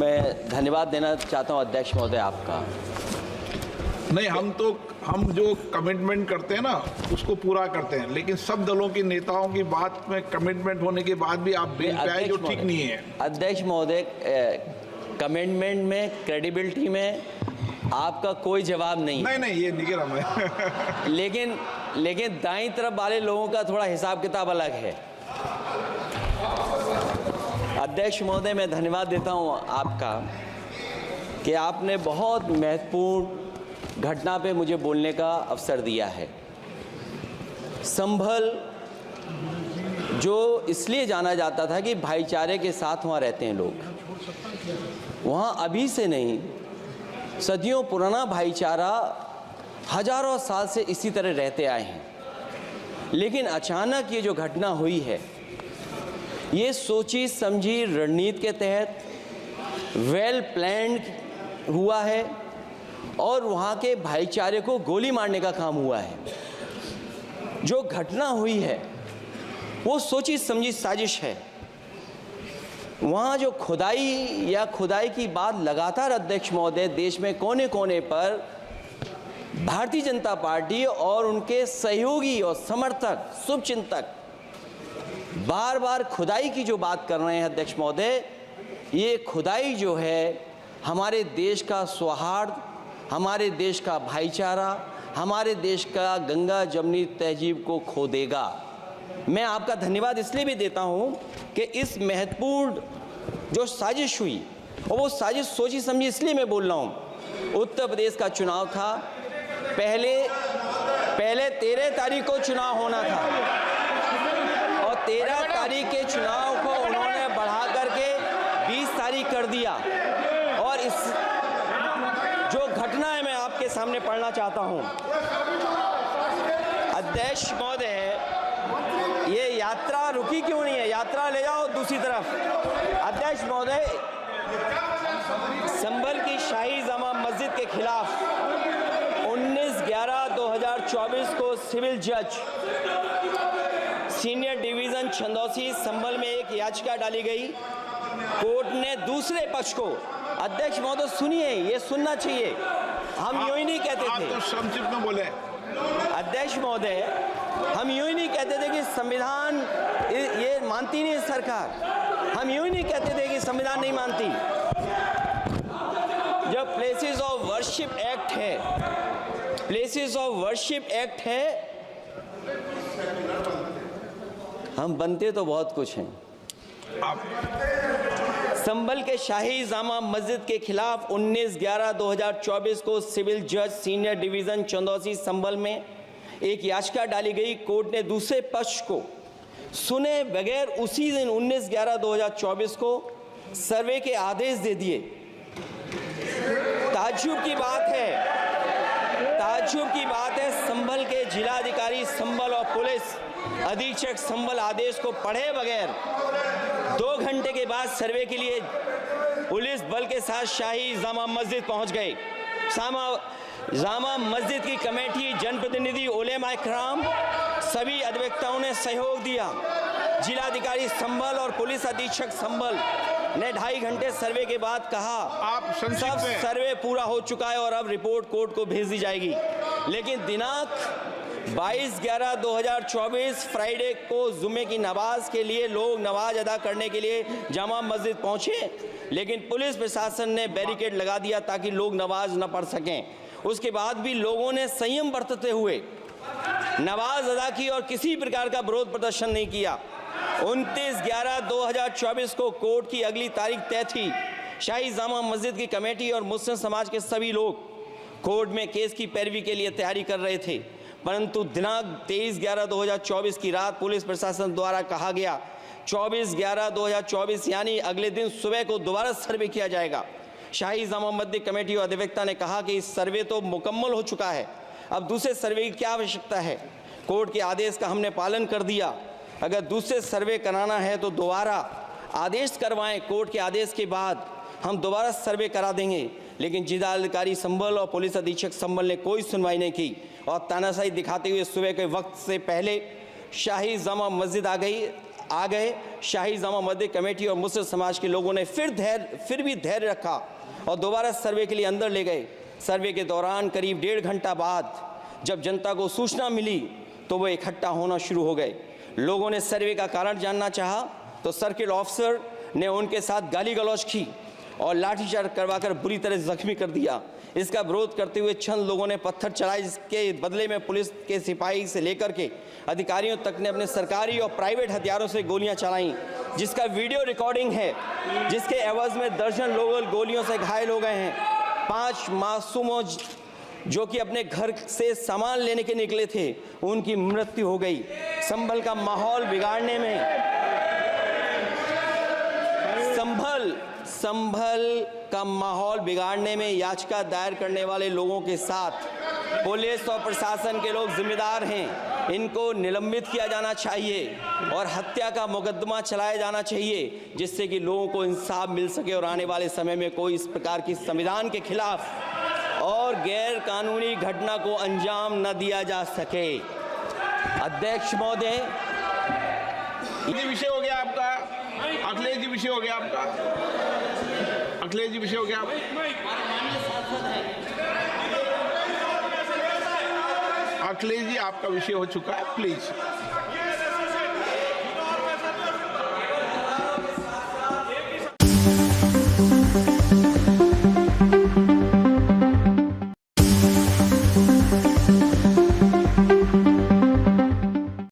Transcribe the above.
मैं धन्यवाद देना चाहता हूं अध्यक्ष महोदय आपका। नहीं, हम जो कमिटमेंट करते हैं ना उसको पूरा करते हैं, लेकिन सब दलों के नेताओं की बात में कमिटमेंट होने के बाद भी आप बेंच पे आए जो ठीक नहीं है। अध्यक्ष महोदय, कमिटमेंट में, क्रेडिबिलिटी में आपका कोई जवाब नहीं। नहीं, ये नहीं कह रहा मैं। लेकिन दाईं तरफ वाले लोगों का थोड़ा हिसाब किताब अलग है। अध्यक्ष महोदय, मैं धन्यवाद देता हूं आपका कि आपने बहुत महत्वपूर्ण घटना पे मुझे बोलने का अवसर दिया है। संभल जो इसलिए जाना जाता था कि भाईचारे के साथ वहाँ रहते हैं लोग, वहाँ अभी से नहीं, सदियों पुराना भाईचारा हजारों साल से इसी तरह रहते आए हैं। लेकिन अचानक ये जो घटना हुई है, ये सोची समझी रणनीति के तहत वेल प्लान्ड हुआ है और वहाँ के भाईचारे को गोली मारने का काम हुआ है। जो घटना हुई है वो सोची समझी साजिश है। वहाँ जो खुदाई की बात लगातार अध्यक्ष महोदय देश में कोने कोने पर भारतीय जनता पार्टी और उनके सहयोगी और समर्थक, शुभचिंतक बार बार खुदाई की जो बात कर रहे हैं अध्यक्ष महोदय, ये खुदाई जो है हमारे देश का सौहार्द, हमारे देश का भाईचारा, हमारे देश का गंगा जमनी तहजीब को खो देगा। मैं आपका धन्यवाद इसलिए भी देता हूं कि इस महत्वपूर्ण जो साजिश हुई, और वो साजिश सोची समझी इसलिए मैं बोल रहा हूं। उत्तर प्रदेश का चुनाव था, पहले 13 तारीख को चुनाव होना था और 13 तारीख के चुनाव को उन्होंने बढ़ा करके 20 तारीख कर दिया। और इस जो घटना है मैं आपके सामने पढ़ना चाहता हूं। अध्यक्ष महोदय, ये यात्रा रुकी क्यों नहीं है? यात्रा ले जाओ दूसरी तरफ। अध्यक्ष महोदय, संभल की शाही जामा मस्जिद के खिलाफ 19/11/2024 को सिविल जज सीनियर डिवीजन छंदौसी संभल में एक याचिका डाली गई। कोर्ट ने दूसरे पक्ष को, अध्यक्ष महोदय सुनिए, ये सुनना चाहिए, हम यूं ही नहीं कहते थे। आप तो संक्षिप्त में बोले। अध्यक्ष महोदय, हम यूं ही नहीं कहते थे कि संविधान ये मानती नहीं सरकार। हम यूं ही नहीं कहते थे कि संविधान नहीं मानती। जब प्लेसेस ऑफ वर्शिप एक्ट है, प्लेसेस ऑफ वर्शिप एक्ट है, हम बनते तो बहुत कुछ हैं। संभल के शाही जामा मस्जिद के खिलाफ 19/11/2024 को सिविल जज सीनियर डिवीजन चंदौसी संभल में एक याचिका डाली गई। कोर्ट ने दूसरे पक्ष को सुने बगैर उसी दिन 19/11/2024 को सर्वे के आदेश दे दिए। ताज्जुब की बात है संभल के जिलाधिकारी संभल और पुलिस अधीक्षक संभल आदेश को पढ़े बगैर 2 घंटे के बाद सर्वे के लिए पुलिस बल के साथ शाही जामा मस्जिद पहुंच गए। जामा मस्जिद की कमेटी, जनप्रतिनिधि, उलेमा इकराम, सभी अधिवक्ताओं ने सहयोग दिया। जिलाधिकारी संभल और पुलिस अधीक्षक संभल ने 2.5 घंटे सर्वे के बाद कहा, आप सब सर्वे पूरा हो चुका है और अब रिपोर्ट कोर्ट को भेज दी जाएगी। लेकिन दिनांक 22/11/2024 फ्राइडे को जुमे की नमाज के लिए लोग नमाज अदा करने के लिए जामा मस्जिद पहुंचे, लेकिन पुलिस प्रशासन ने बैरिकेड लगा दिया ताकि लोग नमाज न पढ़ सकें। उसके बाद भी लोगों ने संयम बरतते हुए नमाज अदा की और किसी प्रकार का विरोध प्रदर्शन नहीं किया। 29/11/2024 को कोर्ट की अगली तारीख तय थी। शाही जामा मस्जिद की कमेटी और मुस्लिम समाज के सभी लोग कोर्ट में केस की पैरवी के लिए तैयारी कर रहे थे, परंतु दिनांक 23/11/2024 की रात पुलिस प्रशासन द्वारा कहा गया 24/11/2024 यानी अगले दिन सुबह को दोबारा सर्वे किया जाएगा। शाही जामा मस्जिद कमेटी और अधिवक्ता ने कहा कि इस सर्वे तो मुकम्मल हो चुका है, अब दूसरे सर्वे की क्या आवश्यकता है। कोर्ट के आदेश का हमने पालन कर दिया। अगर दूसरे सर्वे कराना है तो दोबारा आदेश करवाएं, कोर्ट के आदेश के बाद हम दोबारा सर्वे करा देंगे। लेकिन जिलाधिकारी संभल और पुलिस अधीक्षक संभल ने कोई सुनवाई नहीं की और तानाशाही दिखाते हुए सुबह के वक्त से पहले शाही जामा मस्जिद आ गई। आ गए। शाही जामा मस्जिद कमेटी और मुस्लिम समाज के लोगों ने फिर भी धैर्य रखा और दोबारा सर्वे के लिए अंदर ले गए। सर्वे के दौरान करीब 1.5 घंटा बाद जब जनता को सूचना मिली तो वो इकट्ठा होना शुरू हो गए। लोगों ने सर्वे का कारण जानना चाहा तो सर्किल ऑफिसर ने उनके साथ गाली गलौज की और लाठीचार्ज करवाकर बुरी तरह जख्मी कर दिया। इसका विरोध करते हुए चंद लोगों ने पत्थर चलाए, जिसके बदले में पुलिस के सिपाही से लेकर के अधिकारियों तक ने अपने सरकारी और प्राइवेट हथियारों से गोलियां चलाईं, जिसका वीडियो रिकॉर्डिंग है, जिसके एवज में दर्जन लोग गोलियों से घायल हो गए हैं। 5 मासूमों जो कि अपने घर से सामान लेने के निकले थे, उनकी मृत्यु हो गई। संभल का माहौल बिगाड़ने में संभल का माहौल बिगाड़ने में याचिका दायर करने वाले लोगों के साथ पुलिस और प्रशासन के लोग जिम्मेदार हैं। इनको निलंबित किया जाना चाहिए और हत्या का मुकदमा चलाया जाना चाहिए, जिससे कि लोगों को इंसाफ मिल सके और आने वाले समय में कोई इस प्रकार की संविधान के खिलाफ और गैर कानूनी घटना को अंजाम न दिया जा सके। अध्यक्ष महोदय, ये विषय हो गया आपका। अखिलेश जी विषय हो गया आपका। अखिलेश जी विषय हो गया अखिलेश जी आपका विषय हो चुका है, प्लीज।